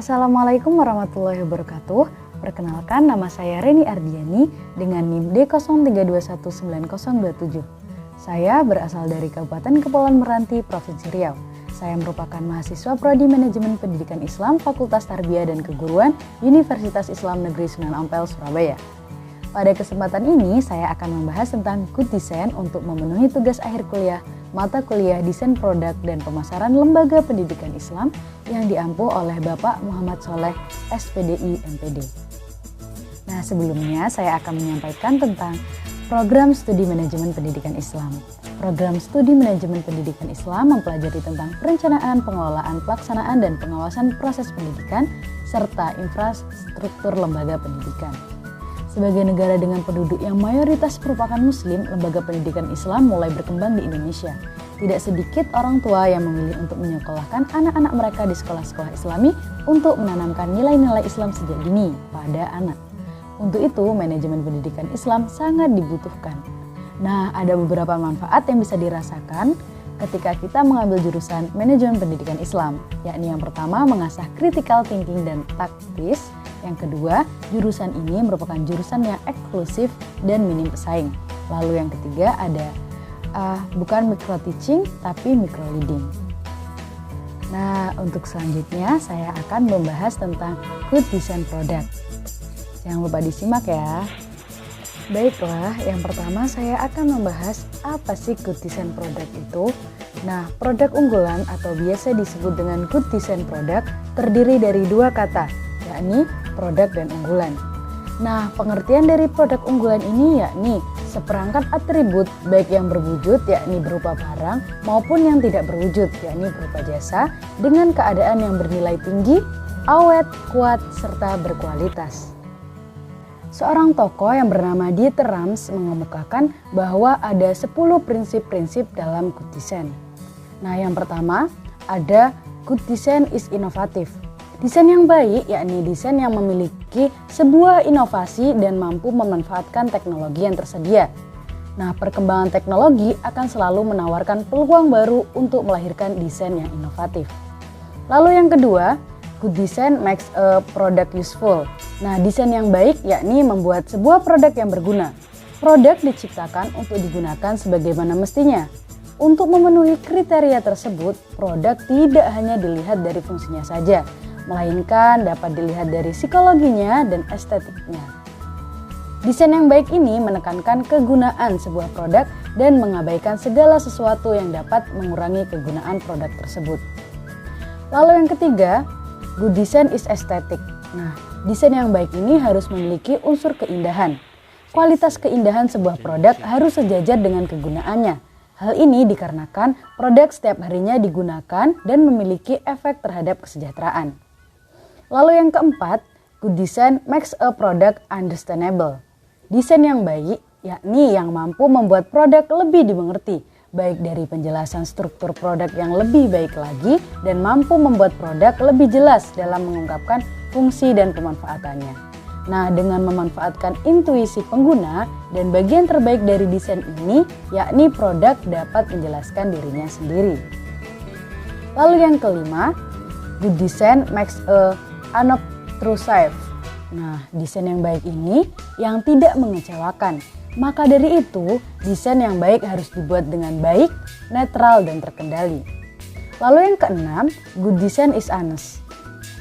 Assalamualaikum warahmatullahi wabarakatuh. Perkenalkan, nama saya Reni Ardiani dengan NIM D03219027. Saya berasal dari Kabupaten Kepulauan Meranti, Provinsi Riau. Saya merupakan mahasiswa Prodi Manajemen Pendidikan Islam Fakultas Tarbiyah dan Keguruan Universitas Islam Negeri Sunan Ampel, Surabaya. Pada kesempatan ini, saya akan membahas tentang Good Design untuk memenuhi tugas akhir kuliah mata kuliah Desain Produk dan Pemasaran Lembaga Pendidikan Islam yang diampu oleh Bapak Muhammad Soleh, SPDI MPD. Nah, sebelumnya saya akan menyampaikan tentang Program Studi Manajemen Pendidikan Islam. Program Studi Manajemen Pendidikan Islam mempelajari tentang perencanaan, pengelolaan, pelaksanaan, dan pengawasan proses pendidikan, serta infrastruktur lembaga pendidikan. Sebagai negara dengan penduduk yang mayoritas merupakan Muslim, lembaga pendidikan Islam mulai berkembang di Indonesia. Tidak sedikit orang tua yang memilih untuk menyekolahkan anak-anak mereka di sekolah-sekolah Islami untuk menanamkan nilai-nilai Islam sejak dini pada anak. Untuk itu, manajemen pendidikan Islam sangat dibutuhkan. Nah, ada beberapa manfaat yang bisa dirasakan ketika kita mengambil jurusan manajemen pendidikan Islam, yakni yang pertama mengasah critical thinking dan taktis. Yang kedua, jurusan ini merupakan jurusan yang eksklusif dan minim pesaing. Lalu yang ketiga ada bukan micro teaching tapi micro leading. Nah, untuk selanjutnya saya akan membahas tentang Good Design Product. Jangan lupa disimak ya. Baiklah, yang pertama saya akan membahas apa sih Good Design Product itu. Nah, produk unggulan atau biasa disebut dengan Good Design Product terdiri dari dua kata, yakni produk dan unggulan. Nah, pengertian dari produk unggulan ini yakni seperangkat atribut baik yang berwujud yakni berupa barang maupun yang tidak berwujud yakni berupa jasa dengan keadaan yang bernilai tinggi, awet, kuat, serta berkualitas. Seorang tokoh yang bernama Dieter Rams mengemukakan bahwa ada 10 prinsip-prinsip dalam good design. Nah, yang pertama ada good design is inovatif. Desain yang baik yakni desain yang memiliki sebuah inovasi dan mampu memanfaatkan teknologi yang tersedia. Nah, perkembangan teknologi akan selalu menawarkan peluang baru untuk melahirkan desain yang inovatif. Lalu yang kedua, good design makes a product useful. Nah, desain yang baik yakni membuat sebuah produk yang berguna. Produk diciptakan untuk digunakan sebagaimana mestinya. Untuk memenuhi kriteria tersebut, produk tidak hanya dilihat dari fungsinya saja, melainkan dapat dilihat dari psikologinya dan estetiknya. Desain yang baik ini menekankan kegunaan sebuah produk dan mengabaikan segala sesuatu yang dapat mengurangi kegunaan produk tersebut. Lalu yang ketiga, good design is aesthetic. Nah, desain yang baik ini harus memiliki unsur keindahan. Kualitas keindahan sebuah produk harus sejajar dengan kegunaannya. Hal ini dikarenakan produk setiap harinya digunakan dan memiliki efek terhadap kesejahteraan. Lalu yang keempat, good design makes a product understandable. Desain yang baik yakni yang mampu membuat produk lebih dimengerti, baik dari penjelasan struktur produk yang lebih baik lagi dan mampu membuat produk lebih jelas dalam mengungkapkan fungsi dan pemanfaatannya. Nah, dengan memanfaatkan intuisi pengguna dan bagian terbaik dari desain ini, yakni produk dapat menjelaskan dirinya sendiri. Lalu yang kelima, good design makes a unobtrusive. Nah, desain yang baik ini yang tidak mengecewakan. Maka dari itu, desain yang baik harus dibuat dengan baik, netral, dan terkendali. Lalu yang keenam, good design is honest.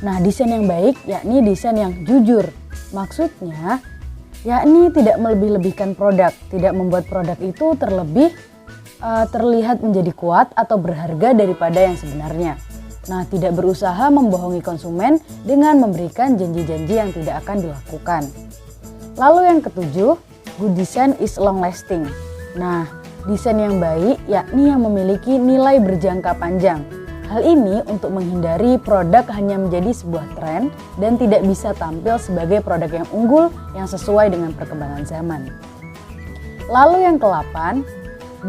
Nah, desain yang baik yakni desain yang jujur. Maksudnya, yakni tidak melebih-lebihkan produk, tidak membuat produk itu terlihat menjadi kuat atau berharga daripada yang sebenarnya. Nah, tidak berusaha membohongi konsumen dengan memberikan janji-janji yang tidak akan dilakukan. Lalu yang ketujuh, good design is long lasting. Nah, desain yang baik yakni yang memiliki nilai berjangka panjang. Hal ini untuk menghindari produk hanya menjadi sebuah tren dan tidak bisa tampil sebagai produk yang unggul yang sesuai dengan perkembangan zaman. Lalu yang ke-8,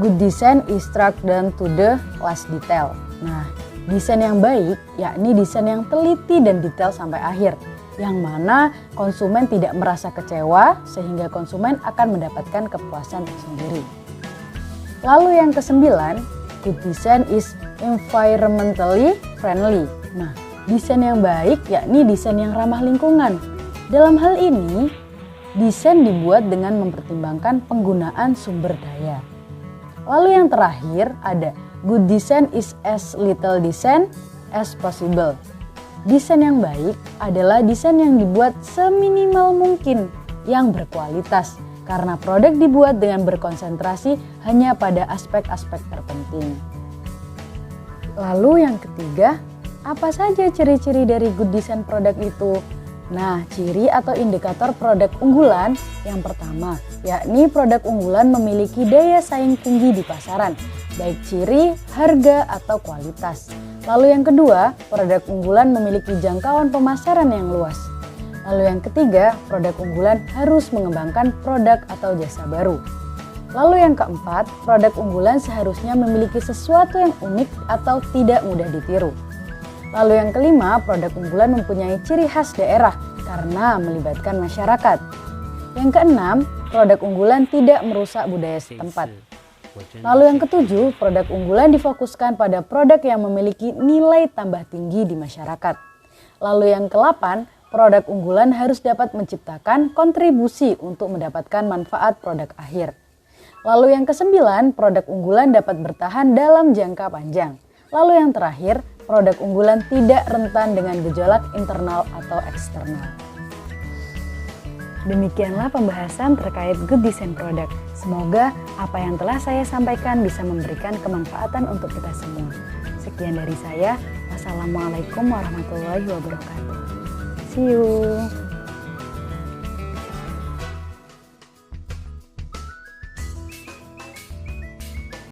good design is struck down to the last detail. Nah, desain yang baik yakni desain yang teliti dan detail sampai akhir, yang mana konsumen tidak merasa kecewa sehingga konsumen akan mendapatkan kepuasan tersendiri. Lalu yang ke-9, good design is environmentally friendly. Nah, Desain yang baik yakni desain yang ramah lingkungan. Dalam hal ini, desain dibuat dengan mempertimbangkan penggunaan sumber daya. Lalu yang terakhir ada good design is as little design as possible. Desain yang baik adalah desain yang dibuat seminimal mungkin, yang berkualitas, karena produk dibuat dengan berkonsentrasi hanya pada aspek-aspek terpenting. Lalu yang ketiga, apa saja ciri-ciri dari good design produk itu? Nah, ciri atau indikator produk unggulan yang pertama, yakni produk unggulan memiliki daya saing tinggi di pasaran, baik ciri, harga, atau kualitas. Lalu yang kedua, produk unggulan memiliki jangkauan pemasaran yang luas. Lalu yang ketiga, produk unggulan harus mengembangkan produk atau jasa baru. Lalu yang keempat, produk unggulan seharusnya memiliki sesuatu yang unik atau tidak mudah ditiru. Lalu yang kelima, produk unggulan mempunyai ciri khas daerah karena melibatkan masyarakat. Yang keenam, produk unggulan tidak merusak budaya setempat. Lalu yang ketujuh, produk unggulan difokuskan pada produk yang memiliki nilai tambah tinggi di masyarakat. Lalu yang ke-8, produk unggulan harus dapat menciptakan kontribusi untuk mendapatkan manfaat produk akhir. Lalu yang ke-9, produk unggulan dapat bertahan dalam jangka panjang. Lalu yang terakhir, produk unggulan tidak rentan dengan gejolak internal atau eksternal. Demikianlah pembahasan terkait good design produk. Semoga apa yang telah saya sampaikan bisa memberikan kemanfaatan untuk kita semua. Sekian dari saya. Wassalamualaikum warahmatullahi wabarakatuh. See you.